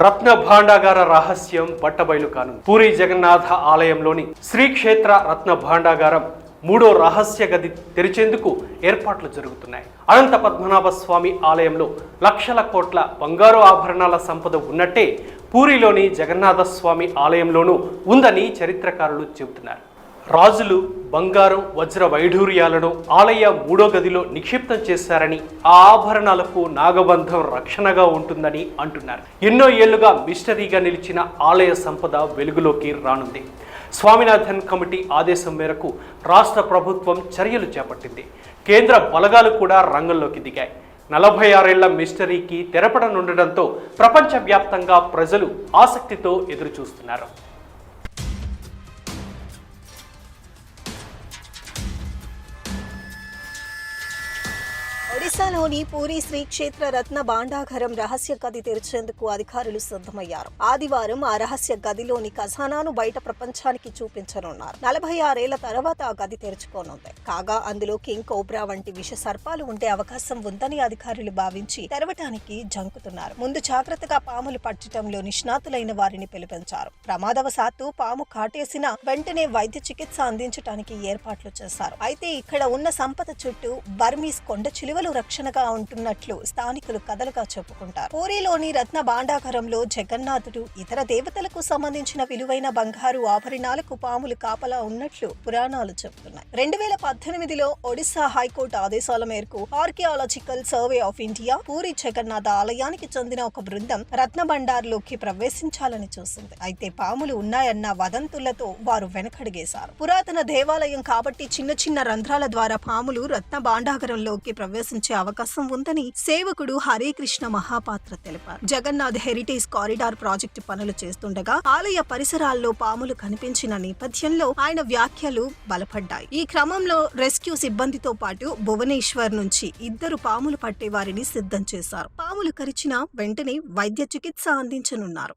రత్న భాండాగార రహస్యం బట్టబయలు కానుంది. పూరి జగన్నాథ ఆలయంలోని శ్రీక్షేత్ర రత్న భాండాగారం మూడో రహస్య గది తెరిచేందుకు ఏర్పాట్లు జరుగుతున్నాయి. అనంత పద్మనాభ స్వామి ఆలయంలో లక్షల కోట్ల బంగారు ఆభరణాల సంపద ఉన్నట్టే పూరిలోని జగన్నాథ స్వామి ఆలయంలోనూ ఉందని చరిత్రకారులు చెబుతున్నారు. రాజులు బంగారం వజ్ర వైఢూర్యాలను ఆలయ మూడో గదిలో నిక్షిప్తం చేశారని, ఆ ఆభరణాలకు నాగబంధం రక్షణగా ఉంటుందని అంటున్నారు. ఎన్నో ఏళ్లుగా మిస్టరీగా నిలిచిన ఆలయ సంపద వెలుగులోకి రానుంది. స్వామినాథన్ కమిటీ ఆదేశం మేరకు రాష్ట్ర ప్రభుత్వం చర్యలు చేపట్టింది. కేంద్ర బలగాలు కూడా రంగంలోకి దిగాయి. 46 ఏళ్ల మిస్టరీకి తెరపడనుండడంతో ప్రపంచవ్యాప్తంగా ప్రజలు ఆసక్తితో ఎదురుచూస్తున్నారు. ఒడిశాలోని పూరి శ్రీక్షేత్ర రత్న భాండాగారం రహస్య గది తెరిచేందుకు అధికారులు సిద్ధమయ్యారు. ఆదివారం ఆ రహస్య గదిలోని ఖజానాను బయట ప్రపంచానికి చూపించనున్నారు. 46 ఏళ్ల తర్వాత ఆ గది తెరుచుకోనుంది. కాగా అందులో కింగ్ కోబ్రా వంటి విష సర్పాలు ఉండే అవకాశం ఉందని అధికారులు భావించి తెరవటానికి జంకుతున్నారు. ముందు జాగ్రత్తగా పాములు పట్టడంలో నిష్ణాతులైన వారిని పిలిపించారు. ప్రమాదవశాత్తు పాము కాటేసిన వెంటనే వైద్య చికిత్స అందించడానికి ఏర్పాట్లు చేశారు. అయితే ఇక్కడ ఉన్న సంపద చుట్టూ బర్మీస్ కొండ చిలువలు రక్షణగా ఉంటున్నట్లు స్థానికులు కథలుగా చెప్పుకుంటారు. పూరిలోని రత్న భాండాగారంలో జగన్నాథుడు, ఇతర దేవతలకు సంబంధించిన విలువైన బంగారు ఆభరణాలకు పాములు కాపలా ఉన్నట్లు పురాణాలు చెబుతున్నాయి. 2018లో ఒడిశా హైకోర్టు ఆదేశాల మేరకు archaeological survey of India Puri Jagannath ఆలయానికి చెందిన ఒక బృందం రత్న భండార్లోకి ప్రవేశించాలని చూసింది. అయితే పాములు ఉన్నాయన్న వదంతులతో వారు వెనకడిగేశారు. పురాతన దేవాలయం కాబట్టి చిన్న చిన్న రంధ్రాల ద్వారా పాములు రత్న భాండాగారంలోకి ప్రవేశించే అవకాశం ఉందని సేవకుడు హరేకృష్ణ మహాపాత్ర తెలిపారు. జగన్నాథ్ హెరిటేజ్ కారిడార్ ప్రాజెక్టు పనులు చేస్తుండగా ఆలయ పరిసరాల్లో పాములు కనిపించిన నేపథ్యంలో ఆయన వ్యాఖ్యలు బలపడ్డాయి. ఈ క్రమంలో రెస్క్యూ సిబ్బందితో పాటు భువనేశ్వర్ నుంచి 2 పాములు పట్టే వారిని సిద్ధం చేశారు. పాములు కరిచిన వెంటనే వైద్య చికిత్స అందించనున్నారు.